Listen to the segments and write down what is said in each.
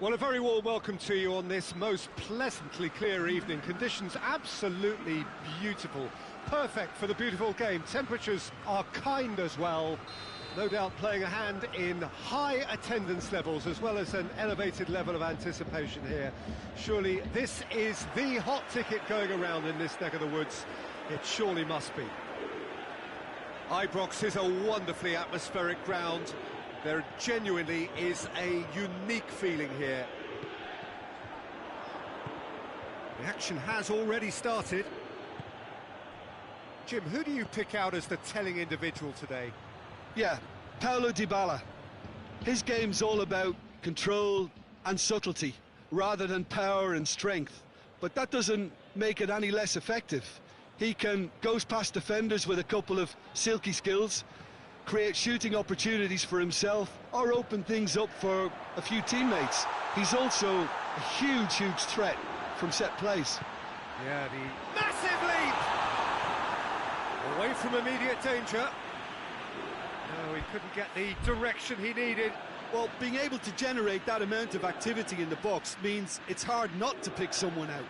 Well, a very warm welcome to you on this most pleasantly clear evening. Conditions absolutely beautiful. Perfect for the beautiful game. Temperatures are kind as well. No doubt playing a hand in high attendance levels as well as an elevated level of anticipation here. Surely this is the hot ticket going around in this neck of the woods. It surely must be. Ibrox is a wonderfully atmospheric ground. There genuinely is a unique feeling here. The action has already started. Jim, who do you pick out as the telling individual today? Yeah, Paulo Dybala. His game's all about control and subtlety, rather than power and strength. But that doesn't make it any less effective. He can goes past defenders with a couple of silky skills, create shooting opportunities for himself, or open things up for a few teammates. He's also a huge threat from set plays. Yeah, the massive leap! Away from immediate danger. No, he couldn't get the direction he needed. Well, being able to generate that amount of activity in the box means it's hard not to pick someone out.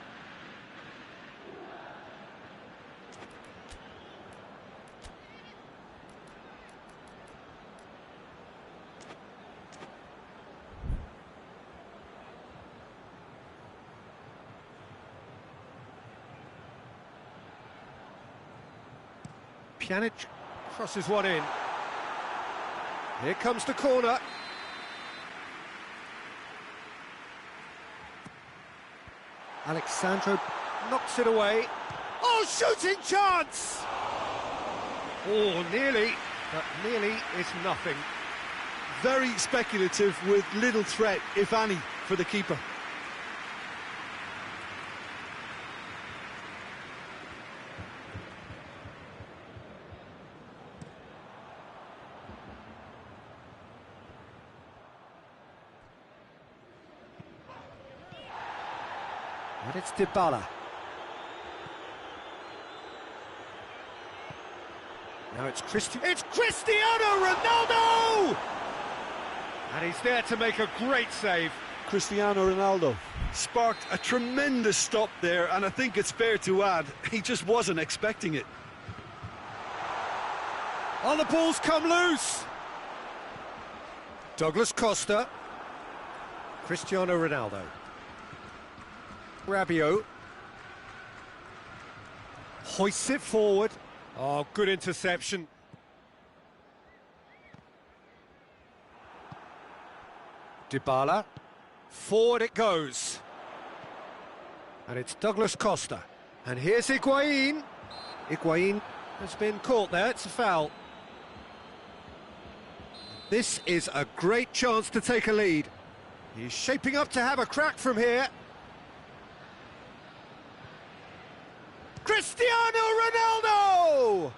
Pjanic crosses one in. Here comes the corner. Alexandro knocks it away. Oh, shooting chance! Oh, nearly, but nearly is nothing. Very speculative with little threat, if any, for the keeper. And it's Dybala. Now it's Cristiano Ronaldo! And he's there to make a great save. Cristiano Ronaldo sparked a tremendous stop there, and I think it's fair to add, he just wasn't expecting it. Oh, the ball's come loose! Douglas Costa. Cristiano Ronaldo. Rabiot hoists it forward. Oh, good interception. Dybala. Forward it goes. And it's Douglas Costa. And here's Higuain. Higuain has been caught there, it's a foul. This is a great chance to take a lead. He's shaping up to have a crack from here. Cristiano Ronaldo!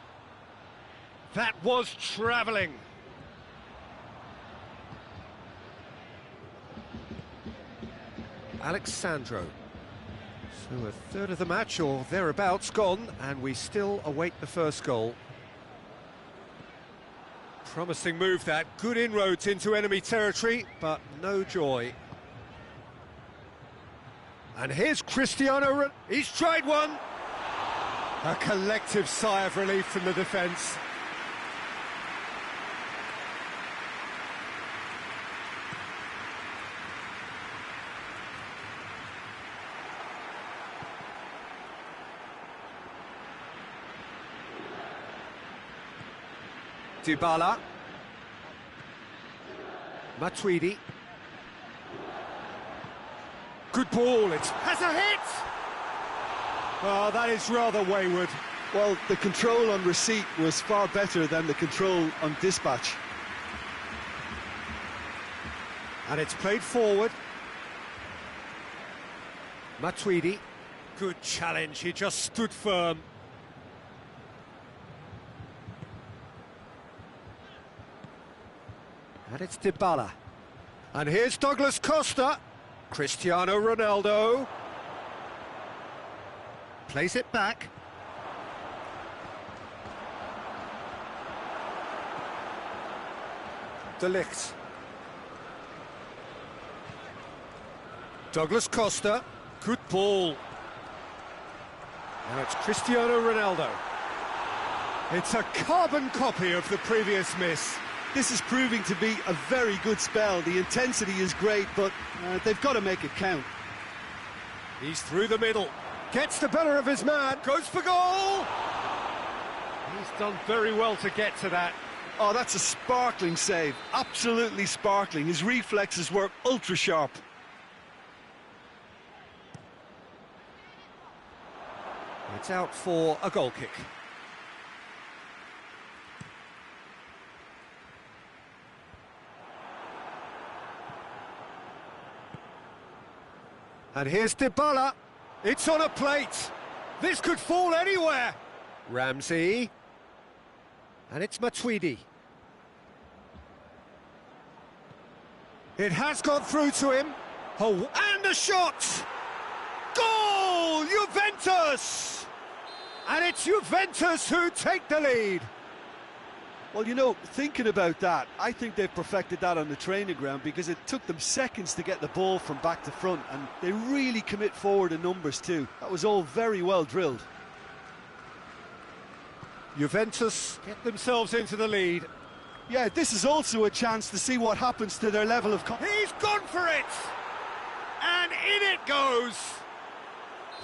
That was travelling. Alexandro. So a third of the match or thereabouts gone, and we still await the first goal. Promising move that, good inroads into enemy territory, but no joy. And here's Cristiano, he's tried one! A collective sigh of relief from the defence. Dybala. Matuidi. Good ball, it has a hit! Oh, that is rather wayward. Well, the control on receipt was far better than the control on dispatch. And it's played forward. Matuidi. Good challenge, he just stood firm. And it's Dybala. And here's Douglas Costa. Cristiano Ronaldo. Plays it back. De Ligt. Douglas Costa, good ball. Now it's Cristiano Ronaldo. It's a carbon copy of the previous miss. This is proving to be a very good spell. The intensity is great, but they've got to make it count. He's through the middle, gets the better of his man, goes for goal! He's done very well to get to that. Oh, that's a sparkling save, absolutely sparkling. His reflexes were ultra sharp. It's out for a goal kick. And here's Dybala. It's on a plate. This could fall anywhere. Ramsey. And it's Matuidi. It has gone through to him. Oh, and a shot! Goal! Juventus! And it's Juventus who take the lead. Well, you know, thinking about that, I think they've perfected that on the training ground because it took them seconds to get the ball from back to front, and they really commit forward in numbers too. That was all very well drilled. Juventus get themselves into the lead. Yeah, this is also a chance to see what happens to their level of He's gone for it! And in it goes!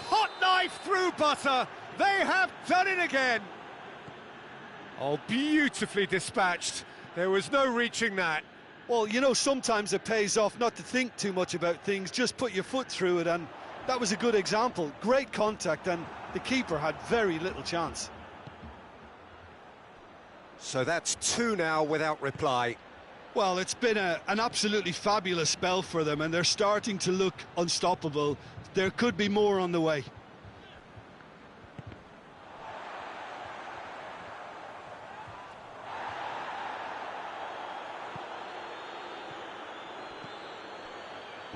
Hot knife through butter! They have done it again! Oh, beautifully dispatched. There was no reaching that. Well, you know, sometimes it pays off not to think too much about things, just put your foot through it, and that was a good example. Great contact, and the keeper had very little chance. So that's 2 now without reply. Well, it's been an absolutely fabulous spell for them, and they're starting to look unstoppable. There could be more on the way.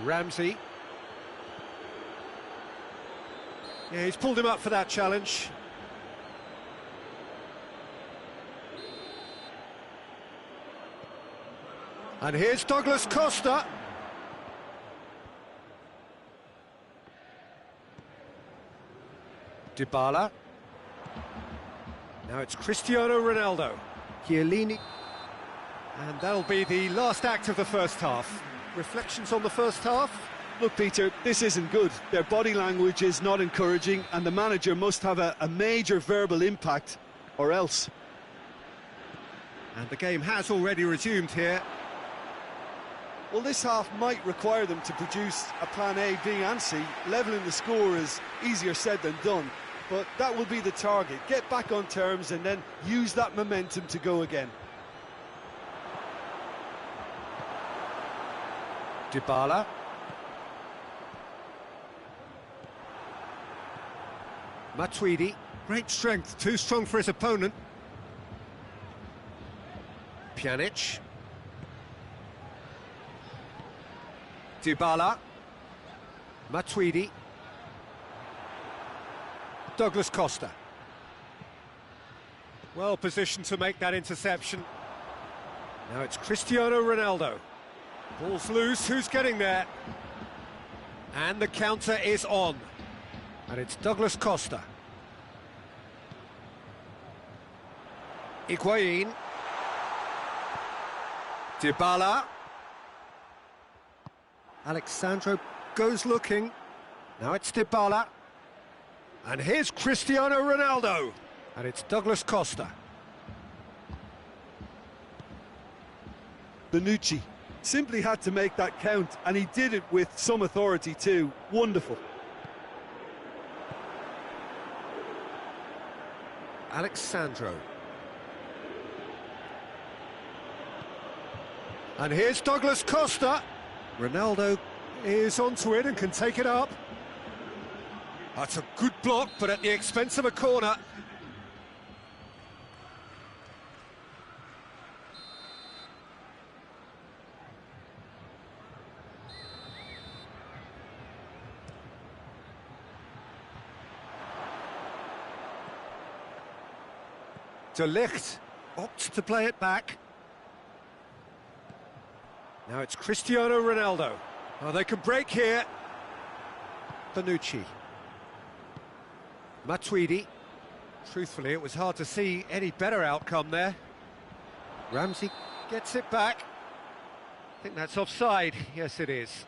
Ramsey. Yeah, he's pulled him up for that challenge. And here's Douglas Costa. Dybala. Now it's Cristiano Ronaldo. Chiellini. And that'll be the last act of the first half. Reflections on the first half? Look, Peter, this isn't good. Their body language is not encouraging, and the manager must have a major verbal impact, or else. And the game has already resumed here. Well, this half might require them to produce a plan A, B and C. Levelling the score is easier said than done, but that will be the target. Get back on terms and then use that momentum to go again. Dybala. Matuidi. Great strength, too strong for his opponent. Pjanic. Dybala. Matuidi. Douglas Costa. Well positioned to make that interception. Now it's Cristiano Ronaldo. Ball's loose, who's getting there? And the counter is on. And it's Douglas Costa. Higuain. Dybala. Alexandro goes looking. Now it's Dybala. And here's Cristiano Ronaldo. And it's Douglas Costa. Bonucci simply had to make that count, and he did it with some authority too. Wonderful. Alexandro. And here's Douglas Costa. Ronaldo is onto it and can take it up. That's a good block, but at the expense of a corner. De Ligt opts to play it back. Now it's Cristiano Ronaldo. Oh, they can break here. Bonucci. Matuidi. Truthfully, it was hard to see any better outcome there. Ramsey gets it back. I think that's offside. Yes, it is.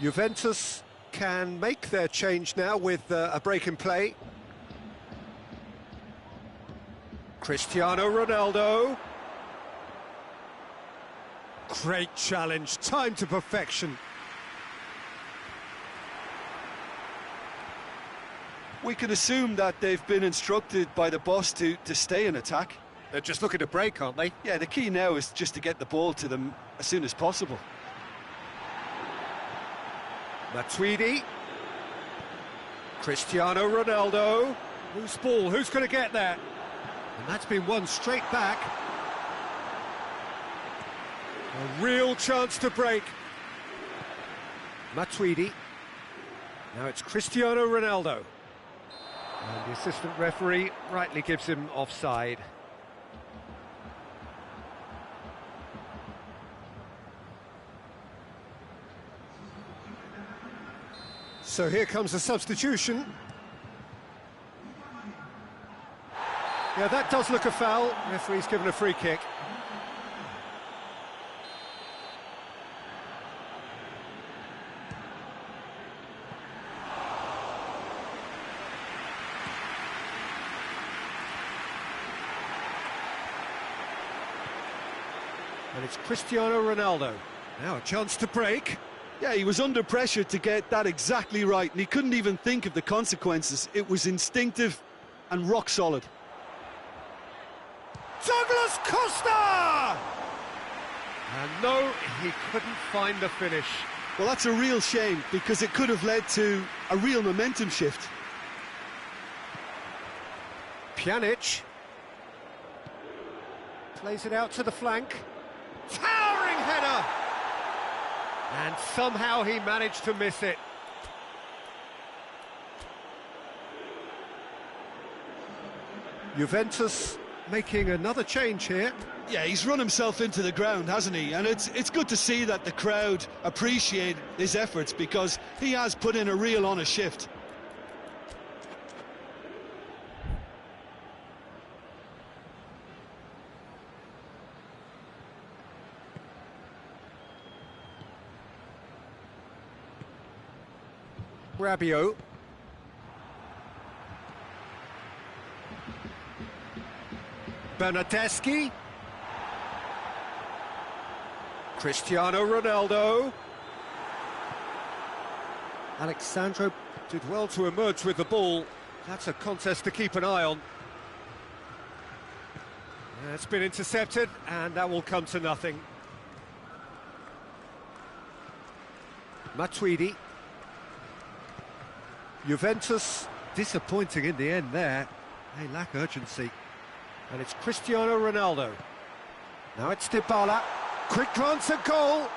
Juventus can make their change now with a break in play. Cristiano Ronaldo. Great challenge, timed to perfection. We can assume that they've been instructed by the boss to stay in attack. They're just looking to break, aren't they? Yeah, the key now is just to get the ball to them as soon as possible. Matuidi. Cristiano Ronaldo. Who's ball? Who's going to get there? And that's been won straight back. A real chance to break. Matuidi. Now it's Cristiano Ronaldo. And the assistant referee rightly gives him offside. So here comes a substitution. Yeah, that does look a foul. Referee's given a free kick. And it's Cristiano Ronaldo. Now a chance to break. Yeah, he was under pressure to get that exactly right, and he couldn't even think of the consequences. It was instinctive and rock solid. Douglas Costa! And no, he couldn't find the finish. Well, that's a real shame, because it could have led to a real momentum shift. Pjanic plays it out to the flank. Towering header! And somehow he managed to miss it. Juventus making another change here. Yeah, he's run himself into the ground, hasn't he? And it's good to see that the crowd appreciate his efforts, because he has put in a real honest shift. Rabiot. Bernardeschi. Cristiano Ronaldo. Alexandro did well to emerge with the ball. That's a contest to keep an eye on. It's been intercepted, and that will come to nothing. Matuidi. Juventus disappointing in the end there. They lack urgency. And it's Cristiano Ronaldo. Now it's Dybala. Quick glance at goal.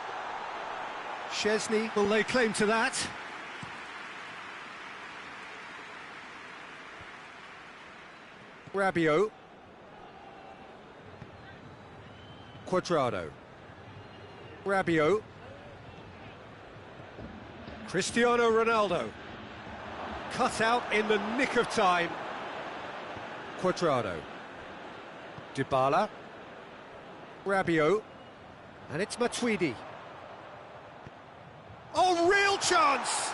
Szczesny will lay claim to that. Rabiot. Cuadrado. Rabiot. Cristiano Ronaldo. Cut out in the nick of time. Cuadrado. Dybala. Rabiot. And it's Matuidi. Oh, real chance!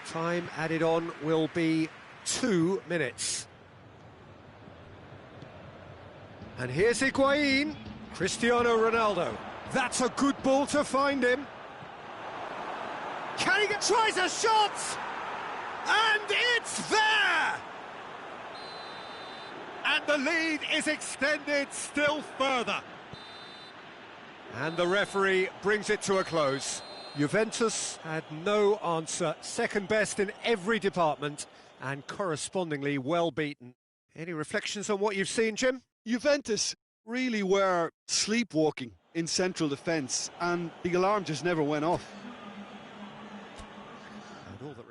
Time added on will be 2 minutes. And here's Higuain. Cristiano Ronaldo. That's a good ball to find him. Can he get... Tries a shot! And it's there! And the lead is extended still further. And the referee brings it to a close. Juventus had no answer. Second best in every department and correspondingly well beaten. Any reflections on what you've seen, Jim? Juventus really were sleepwalking in central defence, and the alarm just never went off. And all that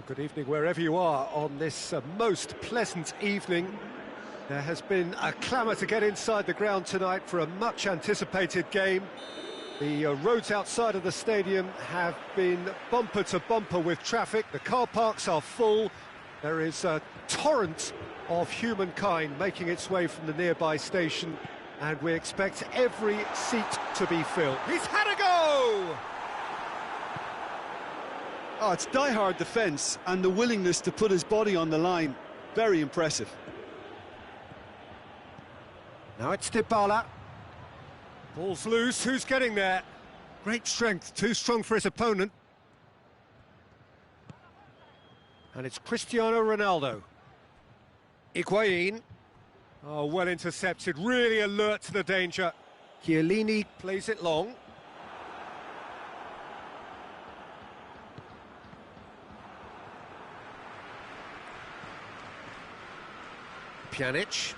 Well, good evening wherever you are on this most pleasant evening. There has been a clamour to get inside the ground tonight for a much-anticipated game. The roads outside of the stadium have been bumper to bumper with traffic. The car parks are full. There is a torrent of humankind making its way from the nearby station, and we expect every seat to be filled. He's had a go! Oh, it's die-hard defence and the willingness to put his body on the line. Very impressive. Now it's Dybala. Ball's loose, who's getting there? Great strength, too strong for his opponent. And it's Cristiano Ronaldo. Higuain. Oh, well intercepted, really alert to the danger. Chiellini plays it long. Pjanic.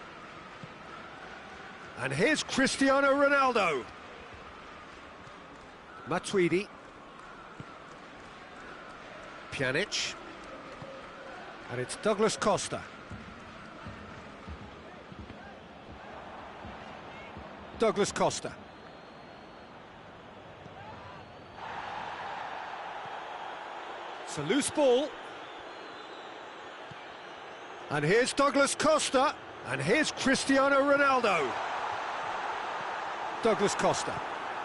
And here's Cristiano Ronaldo. Matuidi. Pjanic. And it's Douglas Costa. Douglas Costa. It's a loose ball. And here's Douglas Costa. And here's Cristiano Ronaldo. Douglas Costa.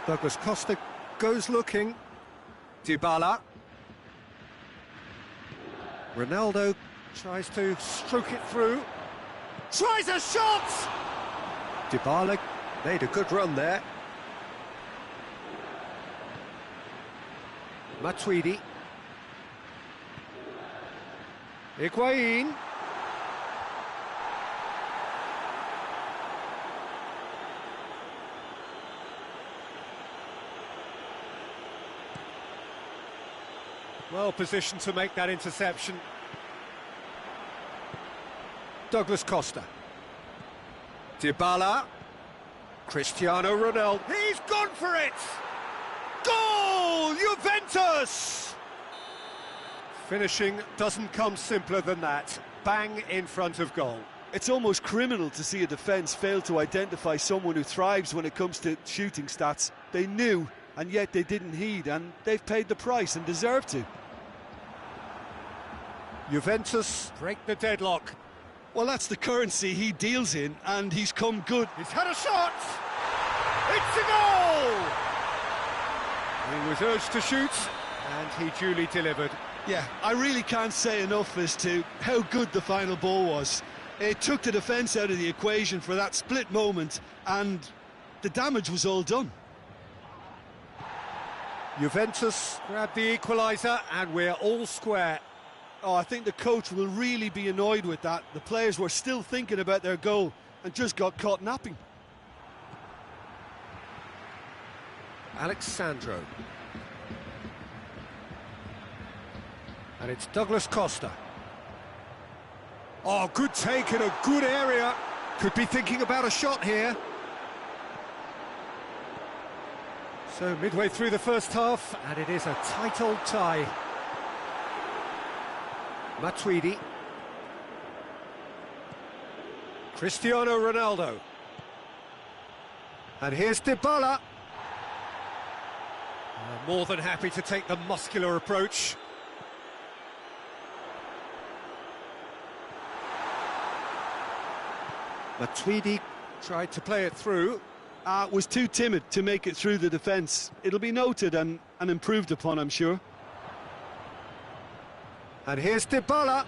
Douglas Costa goes looking. Dybala. Ronaldo tries to stroke it through. Tries a shot! Dybala made a good run there. Matuidi. Higuain. Well positioned to make that interception. Douglas Costa. Dybala. Cristiano Ronaldo. He's gone for it! Goal! Juventus! Finishing doesn't come simpler than that. Bang in front of goal. It's almost criminal to see a defence fail to identify someone who thrives when it comes to shooting stats. They knew, and yet they didn't heed, and they've paid the price and deserve to. Juventus break the deadlock. Well, that's the currency he deals in, and he's come good. He's had a shot! It's a goal! He was urged to shoot, and he duly delivered. Yeah, I really can't say enough as to how good the final ball was. It took the defence out of the equation for that split moment, and the damage was all done. Juventus grabbed the equaliser, and we're all square. Oh, I think the coach will really be annoyed with that. The players were still thinking about their goal and just got caught napping. Alexandro. And it's Douglas Costa. Oh, good take in a good area. Could be thinking about a shot here. So midway through the first half, and it is a tight old tie. Matuidi. Cristiano Ronaldo. And here's Dybala. More than happy to take the muscular approach. Matuidi tried to play it through. Was too timid to make it through the defence. It'll be noted and improved upon, I'm sure. And here's Dybala.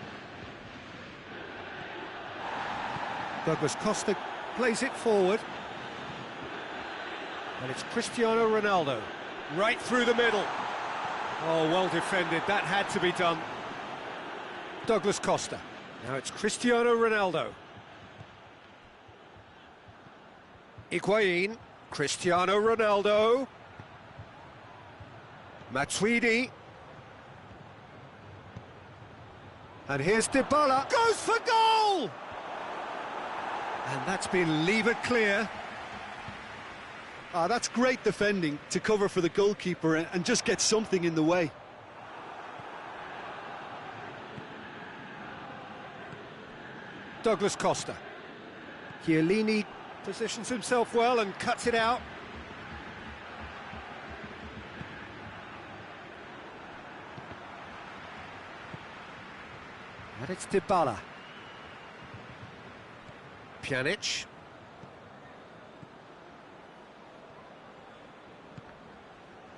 Douglas Costa plays it forward. And it's Cristiano Ronaldo. Right through the middle. Oh, well defended. That had to be done. Douglas Costa. Now it's Cristiano Ronaldo. Higuain. Cristiano Ronaldo. Matuidi. And here's Dybala. Goes for goal! And that's been levered clear. That's great defending to cover for the goalkeeper and just get something in the way. Douglas Costa. Chiellini positions himself well and cuts it out. And it's Dybala. Pjanic.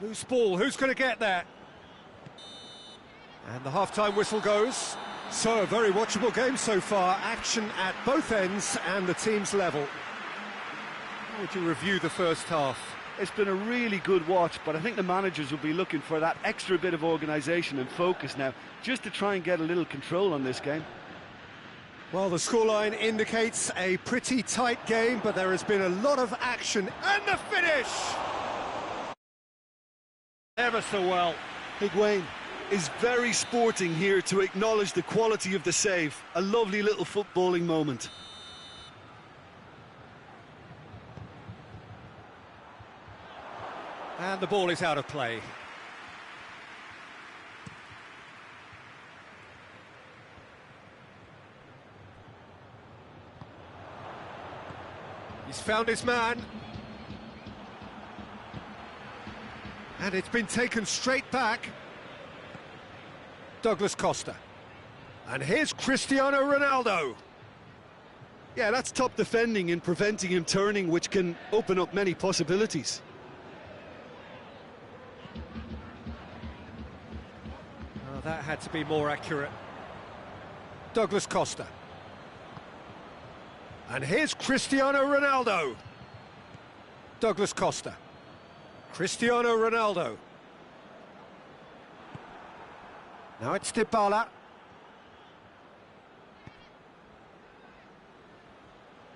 Loose ball, who's going to get that? And the half-time whistle goes. So, a very watchable game so far. Action at both ends and the team's level. How would you review the first half? It's been a really good watch, but I think the managers will be looking for that extra bit of organisation and focus now, just to try and get a little control on this game. Well, the scoreline indicates a pretty tight game, but there has been a lot of action. And the finish! Ever so well. Higuain is very sporting here to acknowledge the quality of the save. A lovely little footballing moment. And the ball is out of play. He's found his man. And it's been taken straight back. Douglas Costa. And here's Cristiano Ronaldo. Yeah, that's top defending and preventing him turning, which can open up many possibilities. Oh, that had to be more accurate. Douglas Costa. And here's Cristiano Ronaldo. Douglas Costa. Cristiano Ronaldo. Now it's Dybala.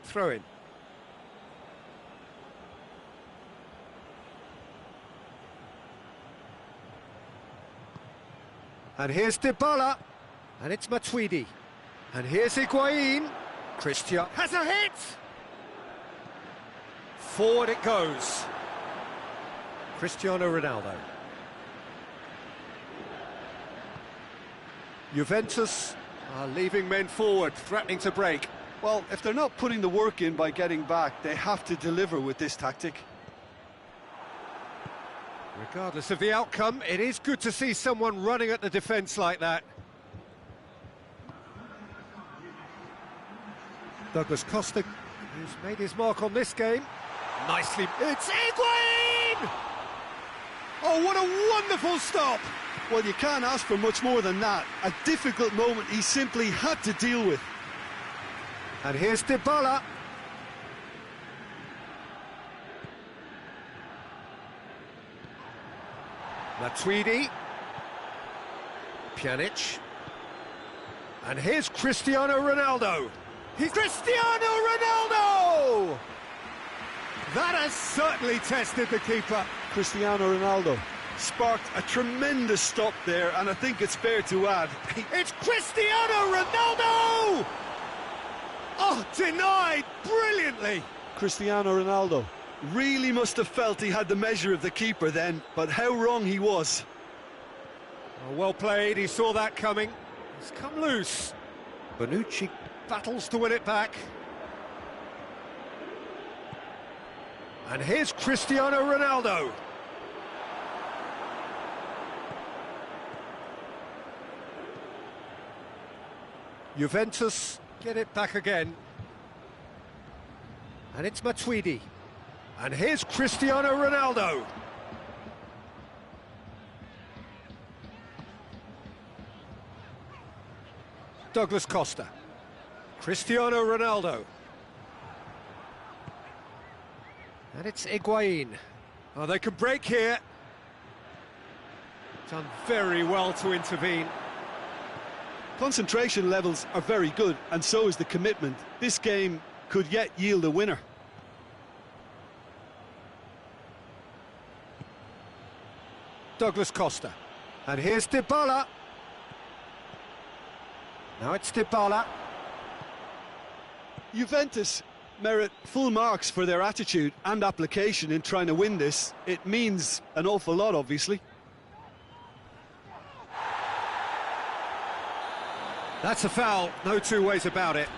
Throw in. And here's Dybala. And it's Matuidi. And here's Higuain. Cristiano has a hit! Forward it goes. Cristiano Ronaldo. Juventus are leaving men forward, threatening to break. Well, if they're not putting the work in by getting back, they have to deliver with this tactic. Regardless of the outcome, it is good to see someone running at the defence like that. Douglas Costa, who's made his mark on this game. Nicely, it's Higuain! Oh, what a wonderful stop! Well, you can't ask for much more than that. A difficult moment he simply had to deal with. And here's Dybala. Matuidi. Pjanic. And here's Cristiano Ronaldo. He's Cristiano Ronaldo! That has certainly tested the keeper. Cristiano Ronaldo sparked a tremendous stop there, and I think it's fair to add, it's Cristiano Ronaldo! Oh, denied brilliantly. Cristiano Ronaldo really must have felt he had the measure of the keeper then, but how wrong he was. Oh, well played, he saw that coming. He's come loose. Bonucci battles to win it back. And here's Cristiano Ronaldo. Juventus get it back again. And it's Matuidi. And here's Cristiano Ronaldo. Douglas Costa. Cristiano Ronaldo. And it's Higuain. Oh, they could break here. Done very well to intervene. Concentration levels are very good, and so is the commitment. This game could yet yield a winner. Douglas Costa. And here's Dybala. Now it's Dybala. Juventus merit full marks for their attitude and application in trying to win this. It means an awful lot, obviously. That's a foul, no two ways about it.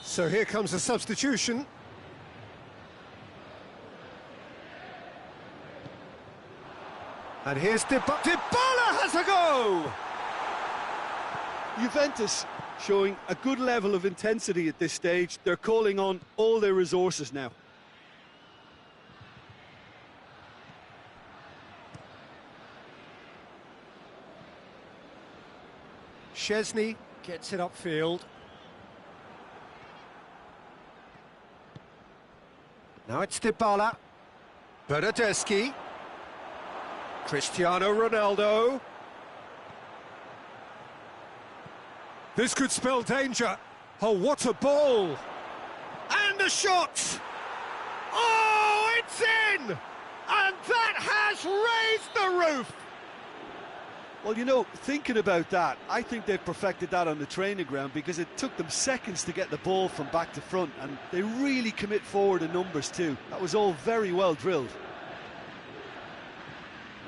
So here comes a substitution. And here's Dybala has a go! Juventus showing a good level of intensity at this stage. They're calling on all their resources now. Szczesny gets it upfield. Now it's Dybala. Bernardeschi. Cristiano Ronaldo. This could spell danger. Oh, what a ball! And a shot! Oh, it's in! And that has raised the roof! Well, you know, thinking about that, I think they've perfected that on the training ground, because it took them seconds to get the ball from back to front, and they really commit forward in numbers too. That was all very well drilled.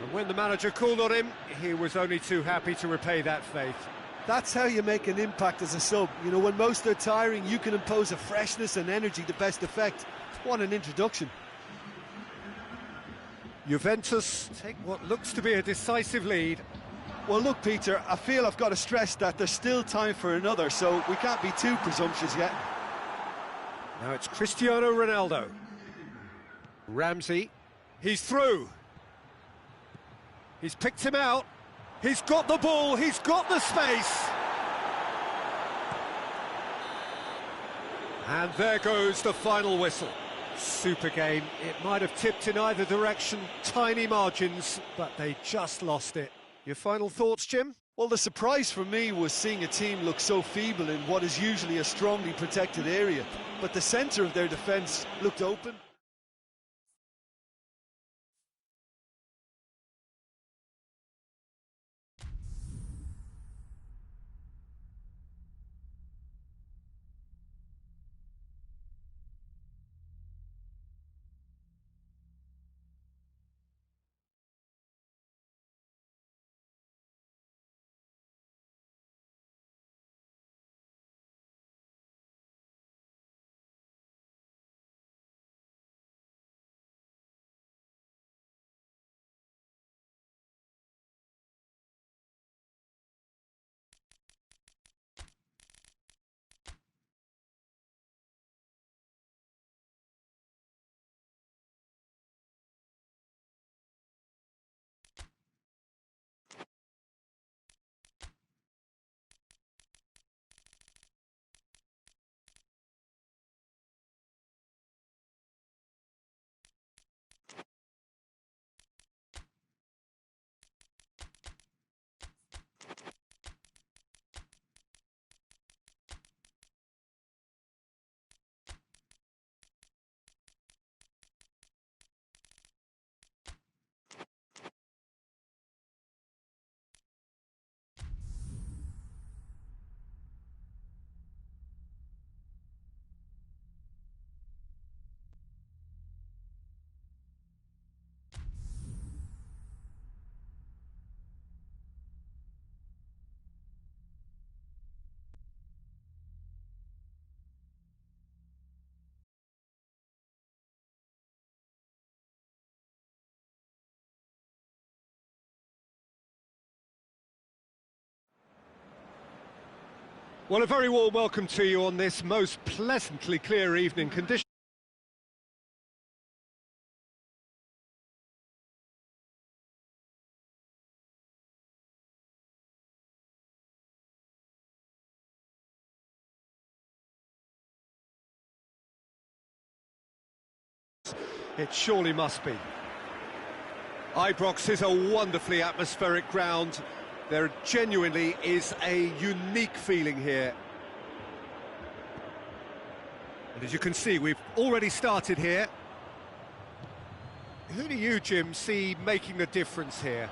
And when the manager called on him, he was only too happy to repay that faith. That's how you make an impact as a sub. You know, when most are tiring, you can impose a freshness and energy to best effect. What an introduction. Juventus take what looks to be a decisive lead. Well, look, Peter, I feel I've got to stress that there's still time for another, so we can't be too presumptuous yet. Now it's Cristiano Ronaldo. Ramsey, he's through. He's picked him out. He's got the ball, he's got the space. And there goes the final whistle. Super game. It might have tipped in either direction, tiny margins, but they just lost it. Your final thoughts, Jim? Well, the surprise for me was seeing a team look so feeble in what is usually a strongly protected area, but the centre of their defence looked open. Well, a very warm welcome to you on this most pleasantly clear evening. Conditions. It surely must be. Ibrox is a wonderfully atmospheric ground. There genuinely is a unique feeling here. And as you can see, we've already started here. Who do you, Jim, see making the difference here?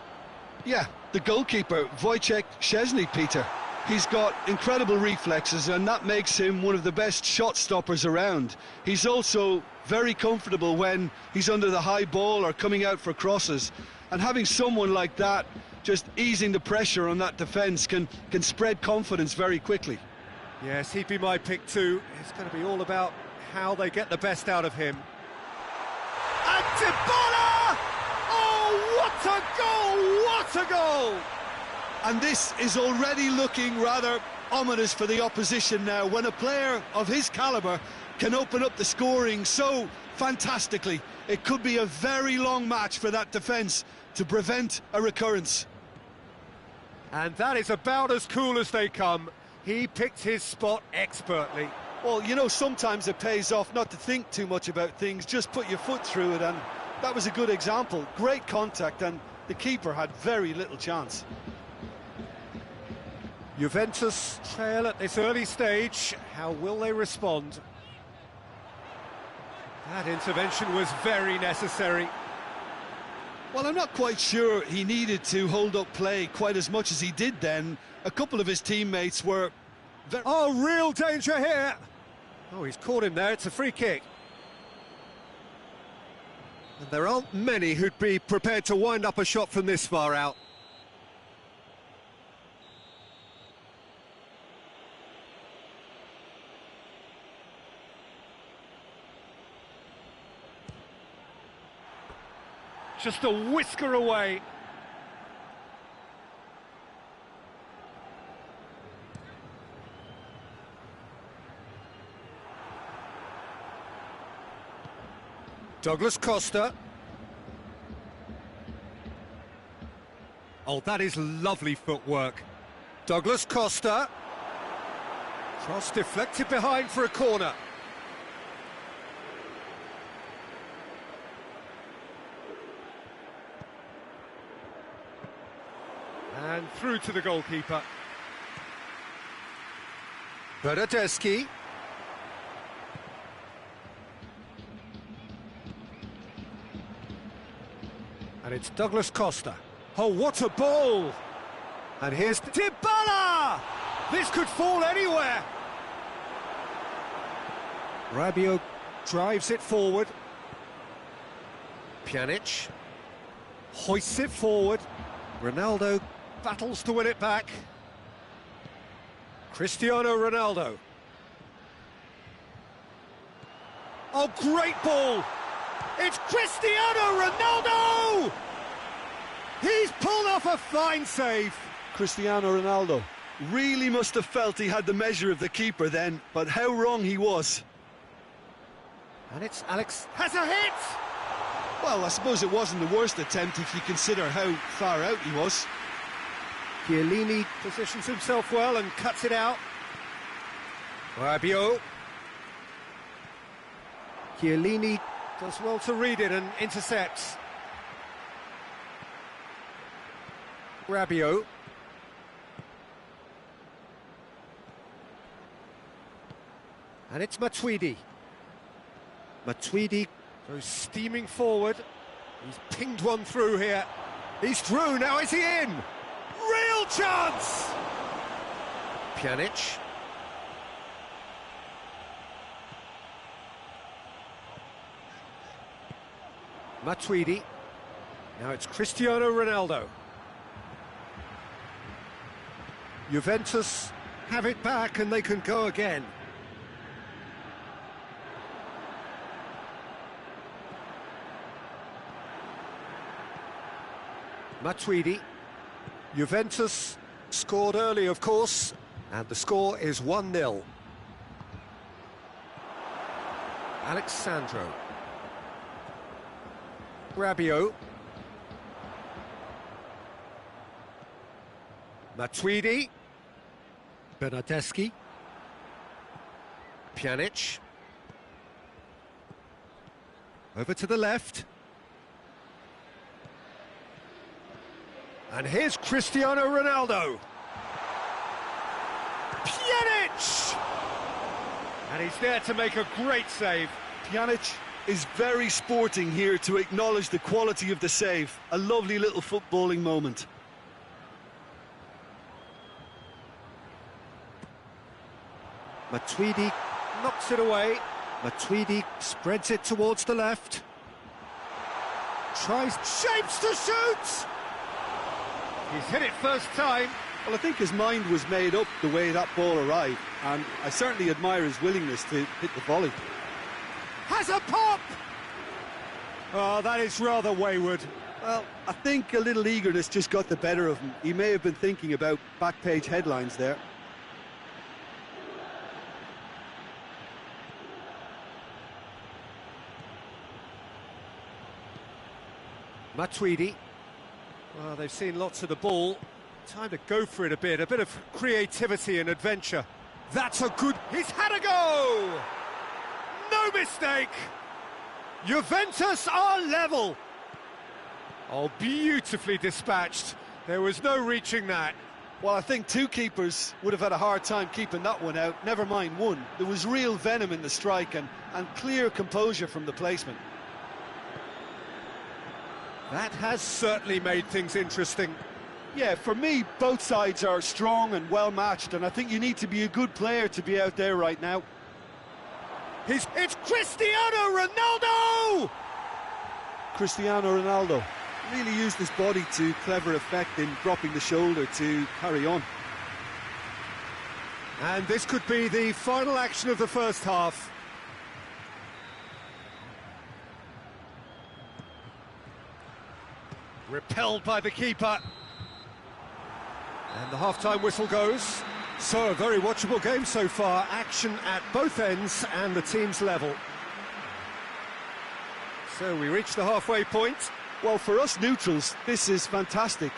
Yeah, the goalkeeper, Wojciech Szczesny, Peter. He's got incredible reflexes, and that makes him one of the best shot stoppers around. He's also very comfortable when he's under the high ball or coming out for crosses. And having someone like that just easing the pressure on that defence can spread confidence very quickly. Yes, he'd be my pick too. It's going to be all about how they get the best out of him. And Dybala! Oh, what a goal! What a goal! And this is already looking rather ominous for the opposition now, when a player of his calibre can open up the scoring so fantastically. It could be a very long match for that defence to prevent a recurrence. And that is about as cool as they come. He picked his spot expertly. Well, you know, sometimes it pays off not to think too much about things, just put your foot through it, and that was a good example. Great contact, and the keeper had very little chance. Juventus trail at this early stage. How will they respond? That intervention was very necessary. Well, I'm not quite sure he needed to hold up play quite as much as he did then. A couple of his teammates were very... Oh, real danger here! Oh, he's caught him there, it's a free kick. And there aren't many who'd be prepared to wind up a shot from this far out. Just a whisker away. Douglas Costa. Oh, that is lovely footwork. Douglas Costa. Cross deflected behind for a corner. And through to the goalkeeper. Bernardeschi. And it's Douglas Costa. Oh, what a ball! And here's Dybala! This could fall anywhere! Rabiot drives it forward. Pjanic hoists it forward. Ronaldo battles to win it back. Cristiano Ronaldo. Oh, great ball! It's Cristiano Ronaldo! He's pulled off a fine save. Cristiano Ronaldo really must have felt he had the measure of the keeper then, but how wrong he was. And it's Alex has a hit! Well, I suppose it wasn't the worst attempt if you consider how far out he was. Chiellini positions himself well and cuts it out. Rabiot. Chiellini does well to read it and intercepts. Rabiot. And it's Matuidi. Matuidi goes steaming forward. He's pinged one through here. He's through, now is he in? Real chance! Pjanic. Matuidi. Now it's Cristiano Ronaldo. Juventus have it back and they can go again. Matuidi. Juventus scored early, of course, and the score is 1-0. Alexandro. Rabiot. Matuidi. Bernardeschi. Pjanic. Over to the left. And here's Cristiano Ronaldo. Pjanic! And he's there to make a great save. Pjanic is very sporting here to acknowledge the quality of the save. A lovely little footballing moment. Matuidi knocks it away. Matuidi spreads it towards the left. Tries, shapes to shoot! He's hit it first time. Well, I think his mind was made up the way that ball arrived, and I certainly admire his willingness to hit the volley. Has a pop! Oh, that is rather wayward. Well, I think a little eagerness just got the better of him. He may have been thinking about back-page headlines there. Matuidi. Well, they've seen lots of the ball. Time to go for it a bit of creativity and adventure. That's a good... He's had a go! No mistake! Juventus are level! Oh, beautifully dispatched. There was no reaching that. Well, I think two keepers would have had a hard time keeping that one out, never mind one. There was real venom in the strike and clear composure from the placement. That has certainly made things interesting. Yeah, for me, both sides are strong and well-matched, and I think you need to be a good player to be out there right now. It's Cristiano Ronaldo! Cristiano Ronaldo really used his body to clever effect in dropping the shoulder to carry on. And this could be the final action of the first half. Repelled by the keeper. And the half-time whistle goes. So, a very watchable game so far. Action at both ends and the team's level. So, we reach the halfway point. Well, for us neutrals, this is fantastic.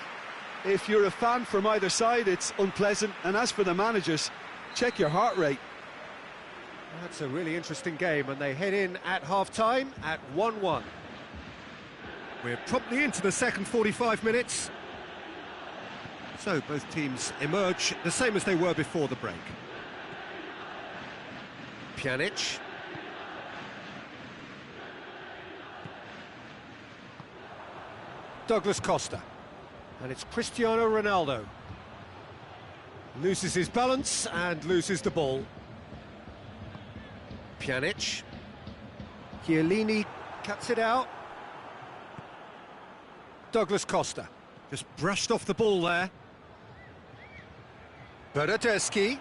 If you're a fan from either side, it's unpleasant. And as for the managers, check your heart rate. That's a really interesting game, and they head in at half-time at 1-1. We're promptly into the second 45 minutes. So both teams emerge the same as they were before the break. Pjanic. Douglas Costa. And it's Cristiano Ronaldo. Loses his balance and loses the ball. Pjanic. Chiellini cuts it out. Douglas Costa. Just brushed off the ball there. Bernardeschi.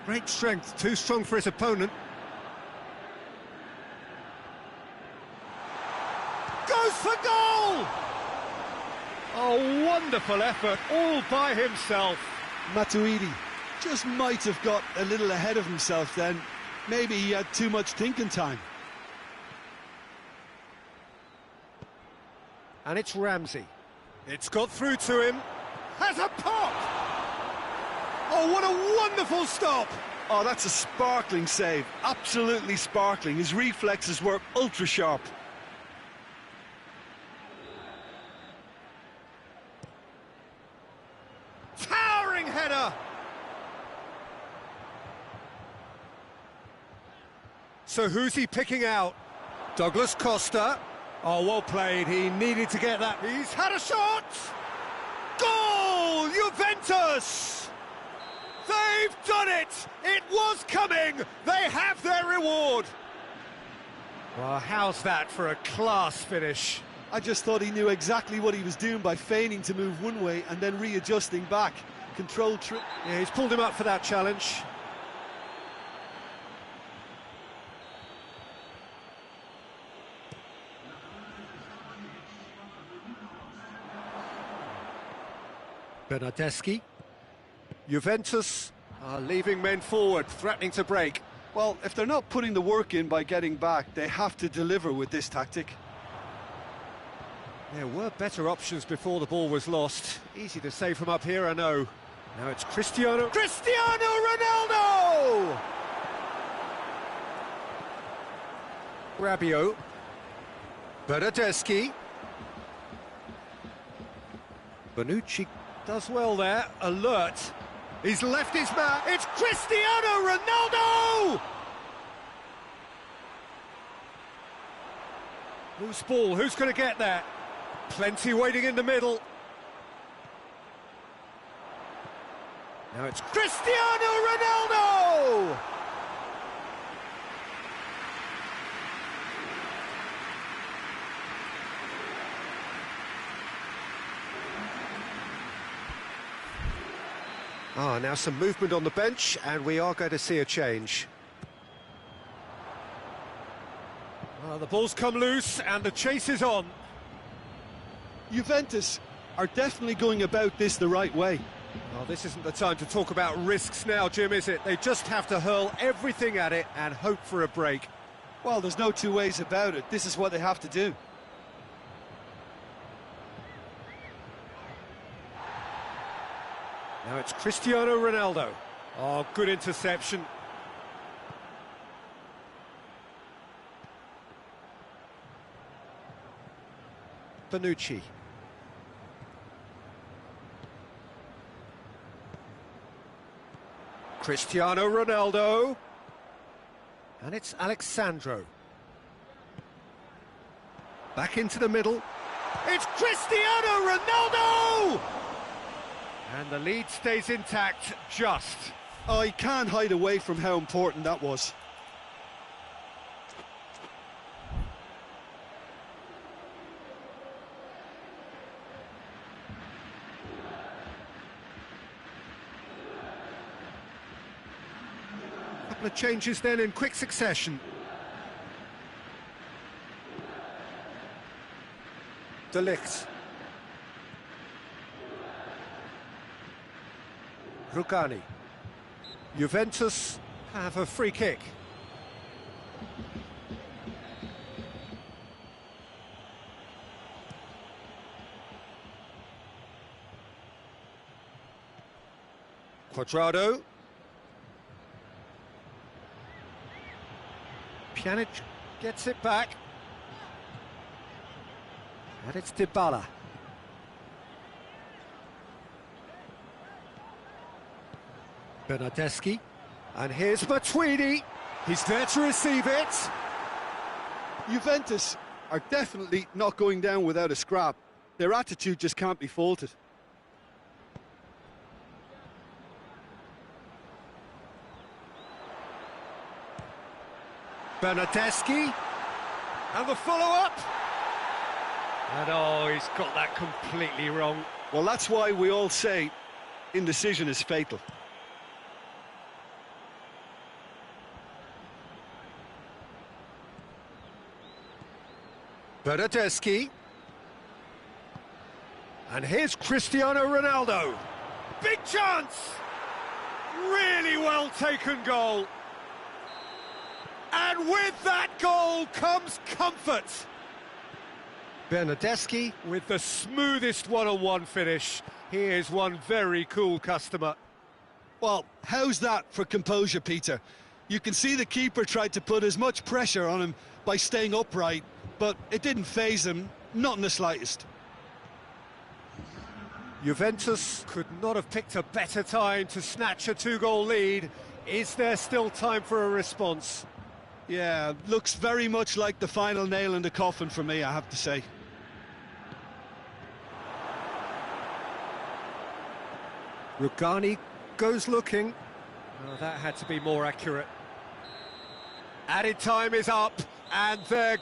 Great strength, too strong for his opponent. Goes for goal! Oh, wonderful effort, all by himself. Matuidi just might have got a little ahead of himself then. Maybe he had too much thinking time. And it's Ramsey. It's got through to him. Has a pop! Oh, what a wonderful stop! Oh, that's a sparkling save. Absolutely sparkling. His reflexes were ultra sharp. Towering header! So who's he picking out? Douglas Costa. Oh, well played. He needed to get that. He's had a shot! Goal! Juventus! They've done it! It was coming! They have their reward! Well, how's that for a class finish? I just thought he knew exactly what he was doing by feigning to move one way and then readjusting back. Controlled trip. Yeah, he's pulled him up for that challenge. Bernardeschi. Juventus are leaving men forward, threatening to break. Well, if they're not putting the work in by getting back, they have to deliver with this tactic. There were better options before the ball was lost. Easy to say from up here, I know. Now it's Cristiano Ronaldo! Rabiot. Bernardeschi. Bonucci does well there, alert. He's left his man. It's Cristiano Ronaldo! Loose ball, who's going to get that? Plenty waiting in the middle. Now it's Cristiano Ronaldo! Ah, now some movement on the bench, and we are going to see a change. The ball's come loose, and the chase is on. Juventus are definitely going about this the right way. Well, this isn't the time to talk about risks now, Jim, is it? They just have to hurl everything at it and hope for a break. Well, there's no two ways about it. This is what they have to do. Now it's Cristiano Ronaldo. Oh, good interception. Bonucci. Cristiano Ronaldo. And it's Alexandro. Back into the middle. It's Cristiano Ronaldo! And the lead stays intact, just. Oh, he can't hide away from how important that was. Couple of changes then in quick succession. De Ligt. Rugani. Juventus have a free kick. Quadrado. Pjanic gets it back. And it's Dybala. Bernardeschi, and here's Matuidi. He's there to receive it. Juventus are definitely not going down without a scrap. Their attitude just can't be faulted. Bernardeschi, and the follow-up. And oh, he's got that completely wrong. Well, that's why we all say indecision is fatal. Bernardeschi. And here's Cristiano Ronaldo. Big chance! Really well taken goal. And with that goal comes comfort. Bernardeschi with the smoothest one-on-one finish. He is one very cool customer. Well, how's that for composure, Peter? You can see the keeper tried to put as much pressure on him by staying upright, but it didn't faze him, not in the slightest. Juventus could not have picked a better time to snatch a two-goal lead. Is there still time for a response? Yeah, looks very much like the final nail in the coffin for me, I have to say. Rugani goes looking. Oh, that had to be more accurate. Added time is up, and there